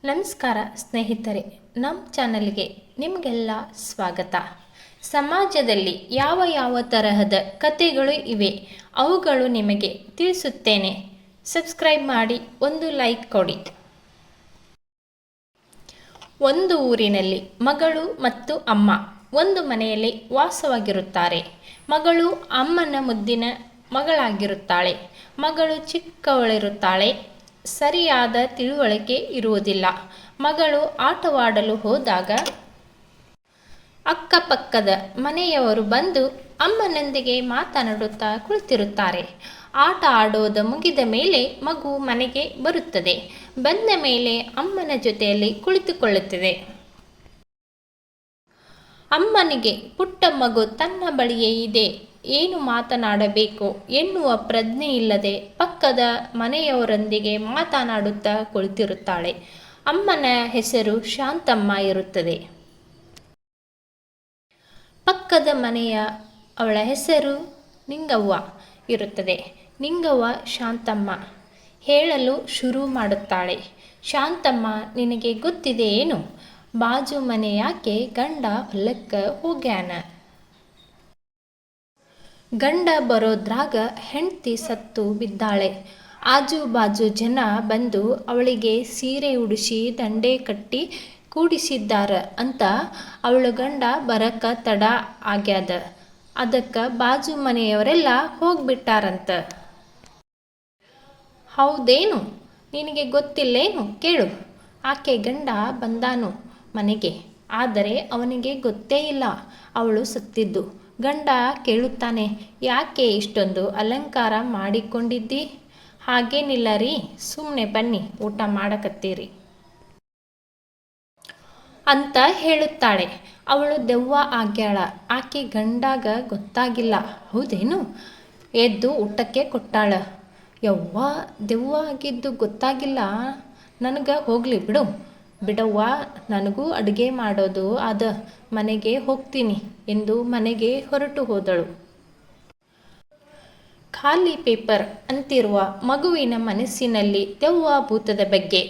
ನಮಸ್ಕಾರ ಸ್ನೇಹಿತರೆ, ನಮ್ಮ ಚಾನಲ್ಗೆ ನಿಮಗೆಲ್ಲ ಸ್ವಾಗತ. ಸಮಾಜದಲ್ಲಿ ಯಾವ ಯಾವ ತರಹದ ಕಥೆಗಳು ಇವೆ ಅವುಗಳು ನಿಮಗೆ ತಿಳಿಸುತ್ತೇನೆ. ಸಬ್ಸ್ಕ್ರೈಬ್ ಮಾಡಿ, ಒಂದು ಲೈಕ್ ಕೊಡಿ. ಒಂದು ಊರಿನಲ್ಲಿ ಮಗಳು ಮತ್ತು ಅಮ್ಮ ಒಂದು ಮನೆಯಲ್ಲಿ ವಾಸವಾಗಿರುತ್ತಾರೆ. ಮಗಳು ಅಮ್ಮನ ಮುದ್ದಿನ ಮಗಳಾಗಿರುತ್ತಾಳೆ. ಮಗಳು ಚಿಕ್ಕವಳಿರುತ್ತಾಳೆ. ಸರಿಯಾದ ತಿಳುವಳಿಕೆ ಇರುವುದಿಲ್ಲ. ಮಗಳು ಆಟವಾಡಲು ಹೋದಾಗ ಅಕ್ಕಪಕ್ಕದ ಮನೆಯವರು ಬಂದು ಅಮ್ಮನೊಂದಿಗೆ ಮಾತನಾಡುತ್ತಾ ಕುಳಿತಿರುತ್ತಾರೆ. ಆಟ ಆಡೋದು ಮುಗಿದ ಮೇಲೆ ಮಗು ಮನೆಗೆ ಬರುತ್ತದೆ. ಬಂದ ಮೇಲೆ ಅಮ್ಮನ ಜೊತೆಯಲ್ಲಿ ಕುಳಿತುಕೊಳ್ಳುತ್ತದೆ. ಅಮ್ಮನಿಗೆ ಪುಟ್ಟ ಮಗು ತನ್ನ ಬಳಿಯೇ ಇದೆ, ಏನು ಮಾತನಾಡಬೇಕು ಎನ್ನುವ ಪ್ರಜ್ಞೆ ಇಲ್ಲದೆ ಪಕ್ಕದ ಮನೆಯವರೊಂದಿಗೆ ಮಾತನಾಡುತ್ತಾ ಕುಳಿತಿರುತ್ತಾಳೆ. ಅಮ್ಮನ ಹೆಸರು ಶಾಂತಮ್ಮ ಇರುತ್ತದೆ. ಪಕ್ಕದ ಮನೆಯ ಅವಳ ಹೆಸರು ನಿಂಗವ್ವ ಇರುತ್ತದೆ. ನಿಂಗವ್ವ ಶಾಂತಮ್ಮ ಹೇಳಲು ಶುರು ಮಾಡುತ್ತಾಳೆ. ಶಾಂತಮ್ಮ, ನಿನಗೆ ಗೊತ್ತಿದೆ ಏನು? ಬಾಜು ಮನೆಯಾಕೆ ಗಂಡ ಹೊಲಕ್ಕೆ ಹೋಗ್ಯಾನ. ಗಂಡ ಬರೋದ್ರಾಗ ಹೆಂಡತಿ ಸತ್ತು ಬಿದ್ದಾಳೆ. ಆಜು ಬಾಜು ಜನ ಬಂದು ಅವಳಿಗೆ ಸೀರೆ ಉಡಿಸಿ ದಂಡೆ ಕಟ್ಟಿ ಕೂಡಿಸಿದ್ದಾರ ಅಂತ ಅವಳ ಗಂಡ ಬರಕ ತಡ ಆಗ್ಯಾದ. ಅದಕ್ಕೆ ಬಾಜು ಮನೆಯವರೆಲ್ಲ ಹೋಗ್ಬಿಟ್ಟಾರಂತ. ಹೌದೇನು? ನಿನಗೆ ಗೊತ್ತಿಲ್ಲೇನು? ಕೇಳು. ಆಕೆ ಗಂಡ ಬಂದಾನು ಮನೆಗೆ, ಆದರೆ ಅವನಿಗೆ ಗೊತ್ತೇ ಇಲ್ಲ ಅವಳು ಸತ್ತಿದ್ದು. ಗಂಡ ಕೇಳುತ್ತಾನೆ, ಯಾಕೆ ಇಷ್ಟೊಂದು ಅಲಂಕಾರ ಮಾಡಿಕೊಂಡಿದ್ದಿ? ಹಾಗೇನಿಲ್ಲ ರೀ, ಸುಮ್ಮನೆ ಬನ್ನಿ ಊಟ ಮಾಡಕತ್ತೀರಿ ಅಂತ ಹೇಳುತ್ತಾಳೆ. ಅವಳು ದೆವ್ವ ಆಗ್ಯಾಳ. ಆಕೆ ಗಂಡಾಗ ಗೊತ್ತಾಗಿಲ್ಲ. ಹೌದೇನು? ಎದ್ದು ಊಟಕ್ಕೆ ಕೊಟ್ಟಾಳ. ಯವ್ವ, ದೆವ್ವ ಆಗಿದ್ದು ಗೊತ್ತಾಗಿಲ್ಲ ನನಗೆ. ಹೋಗ್ಲಿ ಬಿಡು. ಬಿಡವ್ವ, ನನಗೂ ಅಡುಗೆ ಮಾಡೋದು ಅದ, ಮನೆಗೆ ಹೋಗ್ತೀನಿ ಎಂದು ಮನೆಗೆ ಹೊರಟು ಹೋದಳು. ಖಾಲಿ ಪೇಪರ್ ಅಂತಿರುವ ಮಗುವಿನ ಮನಸ್ಸಿನಲ್ಲಿ ದೆವ್ವ ಭೂತದ ಬಗ್ಗೆ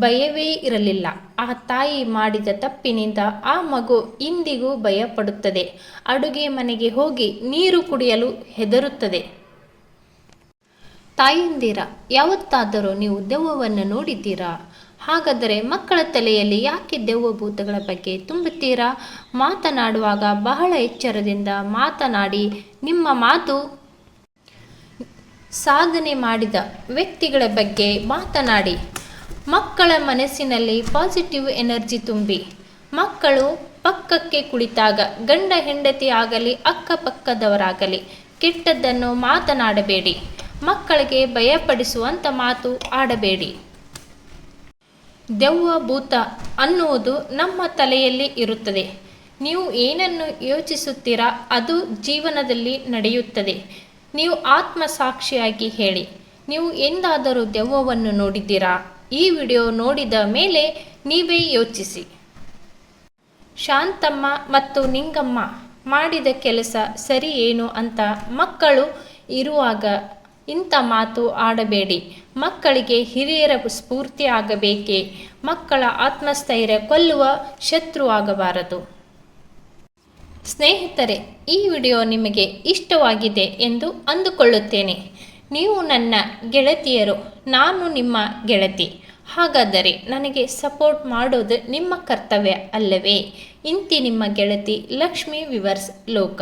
ಭಯವೇ ಇರಲಿಲ್ಲ. ಆ ತಾಯಿ ಮಾಡಿದ ತಪ್ಪಿನಿಂದ ಆ ಮಗು ಇಂದಿಗೂ ಭಯಪಡುತ್ತದೆ. ಅಡುಗೆ ಮನೆಗೆ ಹೋಗಿ ನೀರು ಕುಡಿಯಲು ಹೆದರುತ್ತದೆ. ತಾಯಂದಿರ, ಯಾವತ್ತಾದರೂ ನೀವು ದೆವ್ವವನ್ನು ನೋಡಿದ್ದೀರಾ? ಹಾಗಾದರೆ ಮಕ್ಕಳ ತಲೆಯಲ್ಲಿ ಯಾಕೆ ದೆವ್ವ ಭೂತಗಳ ಬಗ್ಗೆ ತುಂಬುತ್ತೀರಾ? ಮಾತನಾಡುವಾಗ ಬಹಳ ಎಚ್ಚರದಿಂದ ಮಾತನಾಡಿ. ನಿಮ್ಮ ಮಾತು ಸಾಧನೆ ಮಾಡಿದ ವ್ಯಕ್ತಿಗಳ ಬಗ್ಗೆ ಮಾತನಾಡಿ. ಮಕ್ಕಳ ಮನಸ್ಸಿನಲ್ಲಿ ಪಾಸಿಟಿವ್ ಎನರ್ಜಿ ತುಂಬಿ. ಮಕ್ಕಳು ಪಕ್ಕಕ್ಕೆ ಕುಳಿತಾಗ ಗಂಡ ಹೆಂಡತಿ ಆಗಲಿ ಅಕ್ಕಪಕ್ಕದವರಾಗಲಿ ಕೆಟ್ಟದ್ದನ್ನು ಮಾತನಾಡಬೇಡಿ. ಮಕ್ಕಳಿಗೆ ಭಯಪಡಿಸುವಂಥ ಮಾತು ಆಡಬೇಡಿ. ದೆವ್ವ ಭೂತ ಅನ್ನುವುದು ನಮ್ಮ ತಲೆಯಲ್ಲಿ ಇರುತ್ತದೆ. ನೀವು ಏನನ್ನು ಯೋಚಿಸುತ್ತೀರಾ ಅದು ಜೀವನದಲ್ಲಿ ನಡೆಯುತ್ತದೆ. ನೀವು ಆತ್ಮಸಾಕ್ಷಿಯಾಗಿ ಹೇಳಿ, ನೀವು ಎಂದಾದರೂ ದೆವ್ವವನ್ನು ನೋಡಿದ್ದೀರಾ? ಈ ವಿಡಿಯೋ ನೋಡಿದ ಮೇಲೆ ನೀವೇ ಯೋಚಿಸಿ. ಶಾಂತಮ್ಮ ಮತ್ತು ನಿಂಗಮ್ಮ ಮಾಡಿದ ಕೆಲಸ ಸರಿ ಏನು ಅಂತ ಮಕ್ಕಳು ಇರುವಾಗ ಇಂಥ ಮಾತು ಆಡಬೇಡಿ. ಮಕ್ಕಳಿಗೆ ಹಿರಿಯರ ಸ್ಫೂರ್ತಿ ಆಗಬೇಕೇ, ಮಕ್ಕಳ ಆತ್ಮಸ್ಥೈರ್ಯ ಕೊಲ್ಲುವ ಶತ್ರು ಆಗಬಾರದು. ಸ್ನೇಹಿತರೆ, ಈ ವಿಡಿಯೋ ನಿಮಗೆ ಇಷ್ಟವಾಗಿದೆ ಎಂದು ಅಂದುಕೊಳ್ಳುತ್ತೇನೆ. ನೀವು ನನ್ನ ಗೆಳತಿಯರು, ನಾನು ನಿಮ್ಮ ಗೆಳತಿ. ಹಾಗಾದರೆ ನನಗೆ ಸಪೋರ್ಟ್ ಮಾಡೋದು ನಿಮ್ಮ ಕರ್ತವ್ಯ ಅಲ್ಲವೇ? ಇಂತಿ ನಿಮ್ಮ ಗೆಳತಿ ಲಕ್ಷ್ಮೀ ವಿವರ್ಸ್ ಲೋಕ.